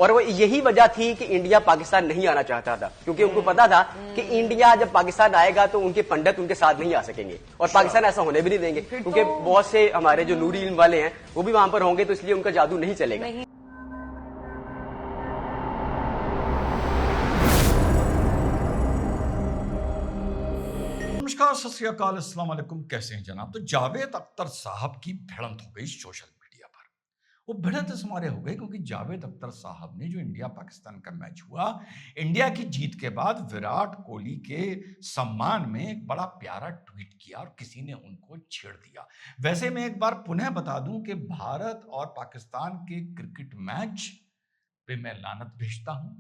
और वो यही वजह थी कि इंडिया पाकिस्तान नहीं आना चाहता था, क्योंकि उनको पता था कि इंडिया जब पाकिस्तान आएगा तो उनके पंडित उनके साथ नहीं आ सकेंगे, और पाकिस्तान ऐसा होने भी नहीं देंगे, क्योंकि बहुत से हमारे जो नूरी इल्म वाले हैं वो भी वहां पर होंगे, तो इसलिए उनका जादू नहीं चलेगा। नमस्कार, सत श्री अकाल, अस्सलाम वालेकुम। कैसे हैं जनाब? तो जावेद अख्तर साहब की भिड़ंत हो गई सोशल मीडिया पर। वो भिड़ंत इस मारे हो गई क्योंकि जावेद अख्तर साहब ने जो इंडिया पाकिस्तान का मैच हुआ, इंडिया की जीत के बाद विराट कोहली के सम्मान में एक बड़ा प्यारा ट्वीट किया और किसी ने उनको छेड़ दिया। वैसे मैं एक बार पुनः बता दूं कि भारत और पाकिस्तान के क्रिकेट मैच पे मैं लानत भेजता हूं।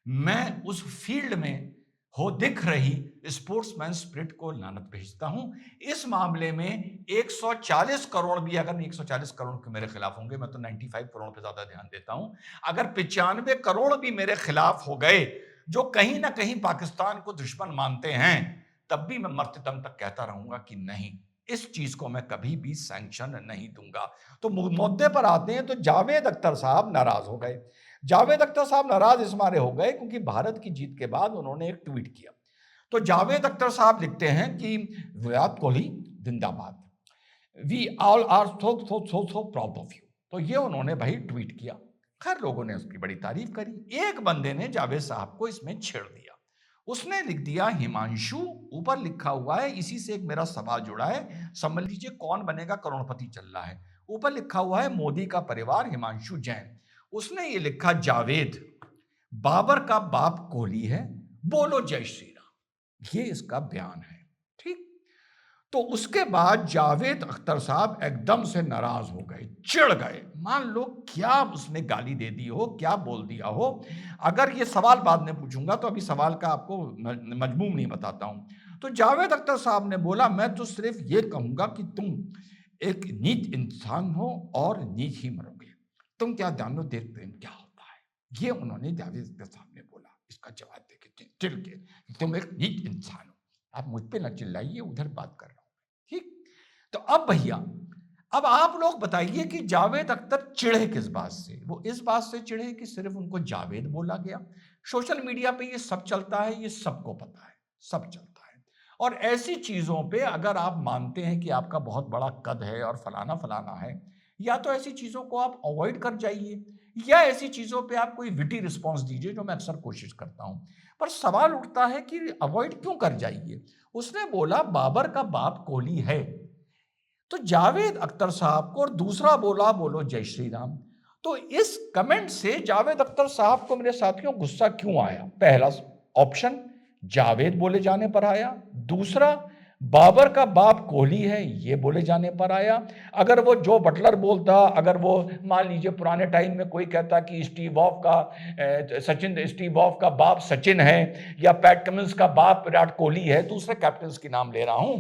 मैं उस फील्ड में हो दिख रही स्पोर्ट्समैन स्पिरिट को लानत भेजता हूं। इस मामले में 140 करोड़ भी, अगर 140 करोड़ के मेरे खिलाफ होंगे, मैं तो 95 करोड़ पे ज्यादा ध्यान देता हूं, अगर 95 करोड़ भी मेरे खिलाफ हो गए जो कहीं ना कहीं पाकिस्तान को दुश्मन मानते हैं, तब भी मैं मरते दम तक कहता रहूंगा कि नहीं, इस चीज को मैं कभी भी सैंक्शन नहीं दूंगा। तो मुद्दे पर आते हैं। तो जावेद अख्तर साहब नाराज हो गए। जावेद अख्तर साहब नाराज इस मारे हो गए क्योंकि भारत की जीत के बाद उन्होंने एक ट्वीट किया। तो जावेद अख्तर साहब लिखते हैं कि विराट कोहली जिंदाबाद, we all are so proud of you. तो ये उन्होंने भाई ट्वीट किया। खैर, लोगों ने उसकी बड़ी तारीफ करी। एक बंदे ने जावेद साहब को इसमें छेड़ दिया। उसने लिख दिया हिमांशु, ऊपर लिखा हुआ है, इसी से एक मेरा सवाल जुड़ा है, समझ लीजिए कौन बनेगा करोड़पति चल रहा है। ऊपर लिखा हुआ है मोदी का परिवार, हिमांशु जैन। उसने ये लिखा, जावेद, बाबर का बाप कोहली है, बोलो जय श्री राम। ये इसका बयान है, ठीक। तो उसके बाद जावेद अख्तर साहब एकदम से नाराज हो गए, चिढ़ गए। मान लो क्या उसने गाली दे दी हो, क्या बोल दिया हो। अगर ये सवाल बाद में पूछूंगा तो अभी सवाल का आपको मजमूम नहीं बताता हूं। तो जावेद अख्तर साहब ने बोला, मैं तो सिर्फ ये कहूंगा कि तुम एक नीच इंसान हो और नीच ही मरोगे। तुम क्या जानो देश प्रेम क्या होता है। ये उन्होंने जावेद अख्तर साहब ने बोला। इसका जवाब देखे चिढ़ के, तुम एक नीच इंसान हो। आप मुझ पे न चिल्लाइए, उधर बात कर रहा हूं, ठीक। तो अब भैया, अब आप लोग बताइए कि जावेद अख्तर चिढ़े किस बात से? वो इस बात से चिढ़े कि सिर्फ उनको जावेद बोला गया। सोशल मीडिया पे ये सब चलता है, ये सबको पता है, सब चलता है। और ऐसी चीजों पे अगर आप मानते हैं कि आपका बहुत बड़ा कद है और फलाना फलाना है, या तो ऐसी चीजों को आप अवॉइड कर जाइए, या ऐसी चीजों पे आप कोई विटी रिस्पॉन्स दीजिए, जो मैं अक्सर कोशिश करता हूं। पर सवाल उठता है कि अवॉइड क्यों कर जाइए? उसने बोला बाबर का बाप कोहली है, तो जावेद अख्तर साहब को, और दूसरा बोला बोलो जय श्री राम। तो इस कमेंट से जावेद अख्तर साहब को, मेरे साथियों, गुस्सा क्यों आया? पहला ऑप्शन जावेद बोले जाने पर आया, दूसरा बाबर का बाप कोहली है ये बोले जाने पर आया। अगर वो जो बटलर बोलता, अगर वो मान लीजिए पुराने टाइम में कोई कहता कि स्टीव वॉफ का बाप सचिन है, या पैट कमिंस का बाप विराट कोहली है, दूसरे कैप्टन की नाम ले रहा हूं,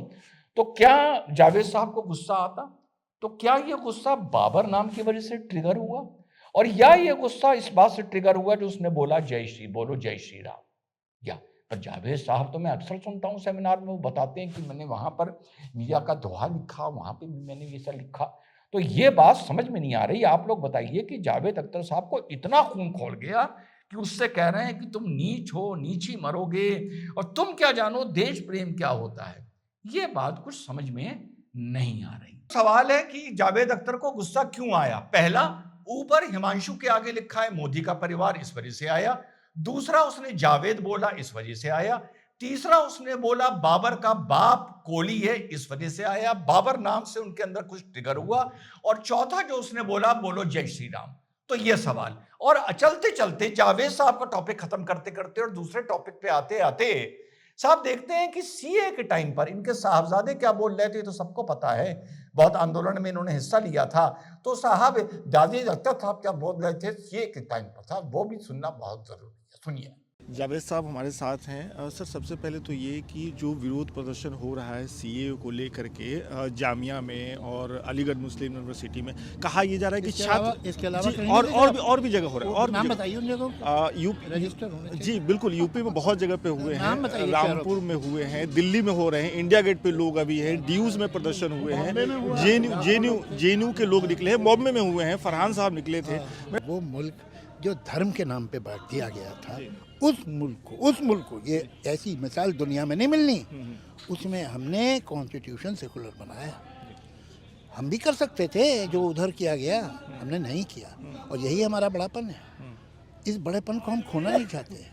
तो क्या जावेद साहब को गुस्सा आता? तो क्या ये गुस्सा बाबर नाम की वजह से ट्रिगर हुआ, और या ये गुस्सा इस बात से ट्रिगर हुआ जो उसने बोला बोलो जय श्री राम? या पर जावेद साहब तो मैं अक्सर सुनता हूं सेमिनार में, वो बताते हैं कि मैंने वहां पर मियां का दोहा लिखा, वहां पे भी मैंने ये सब लिखा। तो ये बात समझ में नहीं आ रही। आप लोग बताइए कि जावेद अख्तर साहब को इतना खून खोल गया कि उससे कह रहे हैं कि तुम नीच हो, नीच ही मरोगे, और तुम क्या जानो देश प्रेम क्या होता है। ये बात कुछ समझ में नहीं आ रही। सवाल है कि जावेद अख्तर को गुस्सा क्यों आया? पहला, ऊपर हिमांशु के आगे लिखा है मोदी का परिवार, इस वजह से आया। दूसरा, उसने जावेद बोला, इस वजह से आया। तीसरा, उसने बोला बाबर का बाप कोहली है, इस वजह से आया। बाबर नाम से उनके अंदर कुछ ट्रिगर हुआ। और चौथा जो उसने बोला, बोलो जय श्री राम। तो ये सवाल, और चलते चलते जावेद साहब का टॉपिक खत्म करते करते और दूसरे टॉपिक पे आते आते साहब देखते हैं कि सीए के टाइम पर इनके साहबजादे क्या बोल रहे थे, तो सबको पता है, बहुत आंदोलन में इन्होंने हिस्सा लिया था। तो साहब जावेद अख्तर साहब क्या बोल रहे थे सीए के टाइम पर था, वो भी सुनना बहुत जरूरी है। सुनिए। जावेद साहब हमारे साथ हैं। सर, सबसे पहले तो ये कि जो विरोध प्रदर्शन हो रहा है सीए को लेकर के जामिया में और अलीगढ़ मुस्लिम यूनिवर्सिटी में, कहा यह जा रहा है कि छात्र, इसके अलावा और भी जगह हो रहा है। और नाम बताइए उन जगहों यूपी, रजिस्टर होने चाहिए। जी बिल्कुल, यूपी में बहुत जगह पे हुए हैं, रामपुर में हुए हैं, दिल्ली में हो रहे हैं, इंडिया गेट पे लोग अभी हैं, डीयूज में प्रदर्शन हुए हैं, जेएनयू के लोग निकले हैं, बॉम्बे में हुए हैं, फरहान साहब निकले थे। वो मुल्क जो धर्म के नाम पे बांट दिया गया था, उस मुल्क को ये ऐसी मिसाल दुनिया में नहीं मिलनी। उसमें हमने कॉन्स्टिट्यूशन सेकुलर बनाया। हम भी कर सकते थे जो उधर किया गया, हमने नहीं किया, और यही हमारा बड़ापन है। इस बड़ेपन को हम खोना नहीं चाहते।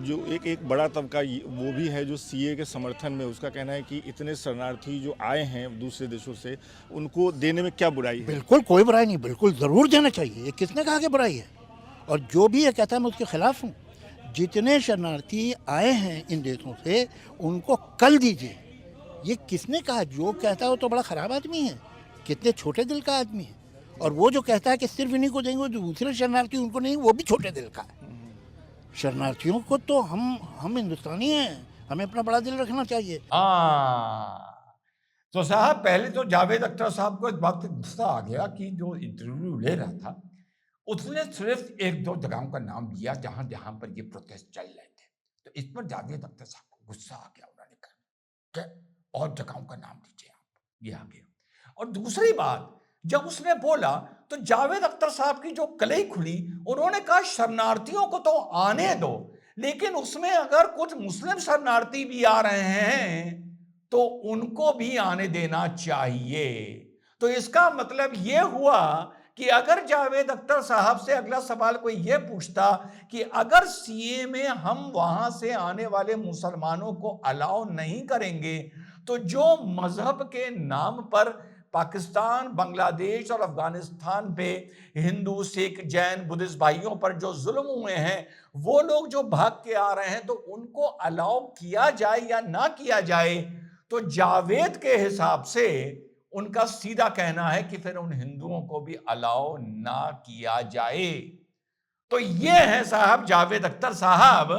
जो एक बड़ा तबका वो भी है जो सीए के समर्थन में, उसका कहना है कि इतने शरणार्थी जो आए हैं दूसरे देशों से, उनको देने में क्या बुराई है? बिल्कुल कोई बुराई नहीं, बिल्कुल ज़रूर देना चाहिए। ये किसने कहा कि बुराई है? और जो भी ये कहता है मैं उसके खिलाफ हूँ। जितने शरणार्थी आए हैं इन देशों से, उनको कल दीजिए। ये किसने कहा? जो कहता है वो तो बड़ा ख़राब आदमी है, कितने छोटे दिल का आदमी है। और वो जो कहता है कि सिर्फ इन्हीं को देंगे, जो दूसरे शरणार्थी उनको नहीं, वो भी छोटे दिल का है। शरणार्थियों को तो हम हिंदुस्तानी हैं, हमें अपना बड़ा दिल रखना चाहिए। तो साहब, पहले तो जावेद अख्तर साहब को इस बात से गुस्सा आ गया कि जो इंटरव्यू ले रहा था उसने सिर्फ 1-2 जगहों का नाम लिया जहां जहां पर ये प्रोटेस्ट चल रहे थे। तो इस पर जावेद अख्तर साहब को गुस्सा आ गया। उन्होंने कहा कि और जगहों का नाम दीजिए आप, ये आ गया। और दूसरी बात, जब उसने बोला तो जावेद अख्तर साहब की जो कलई खुली, उन्होंने कहा शरणार्थियों को तो आने दो, लेकिन उसमें अगर कुछ मुस्लिम शरणार्थी भी आ रहे हैं तो उनको भी आने देना चाहिए। तो इसका मतलब यह हुआ कि अगर जावेद अख्तर साहब से अगला सवाल कोई यह पूछता कि अगर सीए में हम वहां से आने वाले मुसलमानों को अलाउ नहीं करेंगे, तो जो मजहब के नाम पर पाकिस्तान, बांग्लादेश और अफगानिस्तान पे हिंदू, सिख, जैन, बुद्धिस्ट भाइयों पर जो जुल्म हुए हैं, वो लोग जो भाग के आ रहे हैं, तो उनको अलाउ किया जाए या ना किया जाए। तो जावेद के हिसाब से उनका सीधा कहना है कि फिर उन हिंदुओं को भी अलाउ ना किया जाए। तो ये है साहब जावेद अख्तर साहब,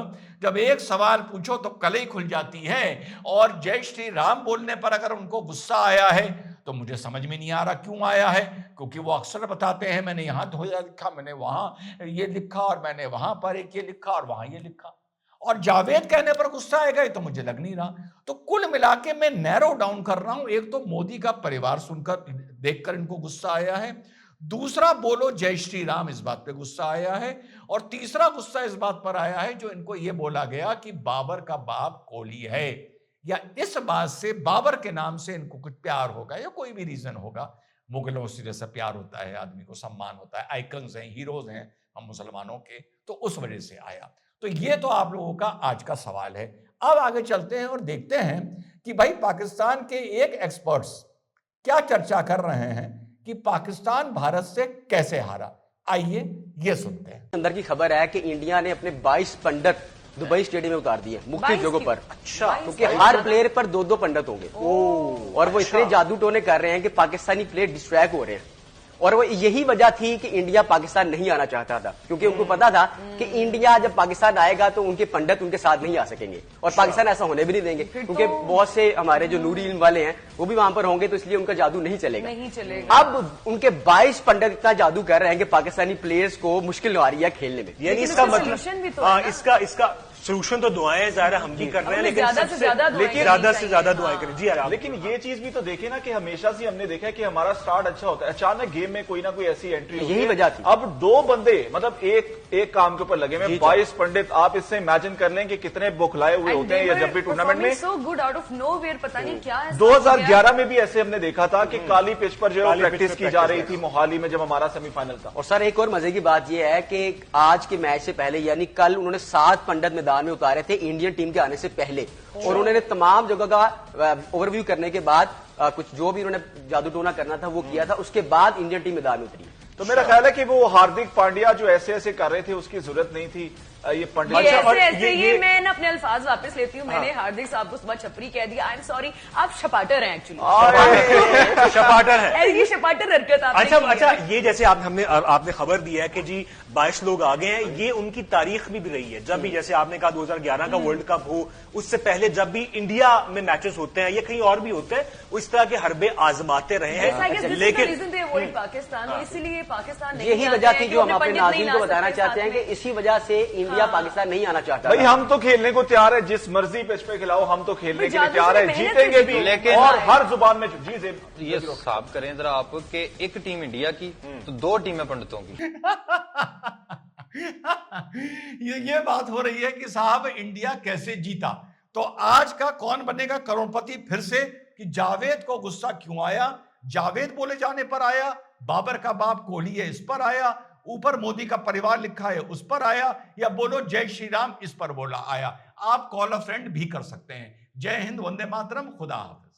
जब एक सवाल पूछो तो कलई खुल जाती है। और जय श्री राम बोलने पर अगर उनको गुस्सा आया है तो मुझे समझ में नहीं आ रहा क्यों आया है, क्योंकि वो अक्सर बताते हैं मैंने यहां धोया लिखा, मैंने वहां ये लिखा, और मैंने वहां पर एक ये लिखा और वहां ये लिखा। और जावेद कहने पर गुस्सा आएगा तो मुझे लग नहीं रहा। तो कुल मिला के मैं नैरो डाउन कर रहा हूं। एक तो मोदी का परिवार सुनकर, देखकर इनको गुस्सा आया है। दूसरा, बोलो जय श्री राम, इस बात पे गुस्सा आया है। और तीसरा गुस्सा इस बात पर आया है जो इनको ये बोला गया कि बाबर का बाप कोली है, या इस बात से बाबर के नाम से इनको कुछ प्यार होगा, या कोई भी रीजन होगा। मुगलों से जैसा प्यार होता है, आदमी को सम्मान होता है, आइकन्स हैं, हीरोज हैं हम मुसलमानों के, तो उस वजह से आया। तो ये तो आप लोगों का आज का सवाल है। अब आगे चलते हैं और देखते हैं कि भाई पाकिस्तान के एक एक्सपर्ट्स क्या चर्चा कर रहे हैं कि पाकिस्तान भारत से कैसे हारा। आइए ये सुनते हैं। अंदर की खबर है कि इंडिया ने अपने 22 पंडित दुबई स्टेडियम में उतार दिए मुख्य जगहों पर। अच्छा, क्योंकि हर प्लेयर पर 2-2 पंडित होंगे। और वो इतने जादू टोने कर रहे हैं कि पाकिस्तानी प्लेयर डिस्ट्रैक्ट हो रहे हैं। और वो यही वजह थी कि इंडिया पाकिस्तान नहीं आना चाहता था, क्योंकि उनको पता था कि इंडिया जब पाकिस्तान आएगा तो उनके पंडित उनके साथ नहीं आ सकेंगे, और पाकिस्तान ऐसा होने भी नहीं देंगे, क्योंकि बहुत से हमारे जो नूरी इल्म वाले हैं वो भी वहां पर होंगे, तो इसलिए उनका जादू नहीं चलेगा। अब उनके 22 पंडित इतना जादू कर रहे हैं कि पाकिस्तानी प्लेयर्स को मुश्किल आ रही है खेलने में। यानी इसका मतलब इसका सोल्यूशन तो दुआएं ज़ाहिर हम भी कर रहे हैं, लेकिन ज्यादा से ज्यादा दुआएं करें। जी यार, लेकिन ये चीज भी तो देखे ना कि हमेशा से हमने देखा है कि हमारा स्टार्ट अच्छा होता है, अचानक गेम में कोई ना कोई ऐसी एंट्री होती है। यही वजह थी। अब 2 बंदे मतलब एक काम के ऊपर लगे हुए, 22 पंडित। आप इससे इमेजिन कर लें कि कितने बुखलाए हुए होते हैं ये जब भी टूर्नामेंट में। So good out of nowhere, पता नहीं क्या 2011 में भी ऐसे हमने देखा था कि काली पिच पर जो प्रैक्टिस की जा रही थी मोहाली में, जब हमारा सेमीफाइनल था। और सर एक और मजे की बात यह है कि आज के मैच से पहले, यानी कल, उन्होंने 7 पंडित मैदान में उतारे थे इंडियन टीम के आने से पहले, और उन्होंने तमाम जगह का ओवरव्यू करने के बाद कुछ जो भी उन्होंने जादू टोना करना था वो किया था, उसके बाद इंडियन टीम मैदान में उतरी। तो मेरा ख्याल है कि वो हार्दिक पांड्या जो ऐसे कर रहे थे उसकी जरूरत नहीं थी। ये पंडित ये मैं ना अपने अल्फाज वापस लेती हूँ। मैंने हार्दिक साहब को सुबह छपरी कह दिया। आई एम सॉरी, आप शपाटर हैं एक्चुअली। शपाटर है ये शपाटर हरकत आपने अच्छा, ये जैसे आपने खबर दी है कि जी 22 लोग आ गए हैं, ये उनकी तारीख भी रही है। जब भी जैसे आपने कहा 2011 का वर्ल्ड कप हो, उससे पहले जब भी इंडिया में मैचेस होते हैं या कहीं और भी होते हैं, इस तरह के हरबे आजमाते रहे हैं। लेकिन पाकिस्तान, इसीलिए पाकिस्तान यही वजह थी जो हम अपने नाज़रीन को बताना चाहते हैं कि इसी वजह से इंडिया पाकिस्तान नहीं आना चाहता। भाई हम तो खेलने को तैयार है, जिस मर्जी पिच पे खिलाओ हम तो खेलने के लिए तैयार है, जीतेंगे भी, लेकिन और हर जुबान में जी। ये साफ करें जरा आप कि एक टीम इंडिया की तो 2 टीमें पंडितों की। ये बात हो रही है कि साहब इंडिया कैसे जीता। तो आज का कौन बनेगा करोड़पति फिर से, कि जावेद को गुस्सा क्यों आया, जावेद बोले जाने पर आया, बाबर का बाप कोहली है इस पर आया, ऊपर मोदी का परिवार लिखा है उस पर आया, या बोलो जय श्री राम इस पर बोला आया। आप कॉल अ फ्रेंड भी कर सकते हैं। जय हिंद, वंदे मातरम, खुदा हाफिज।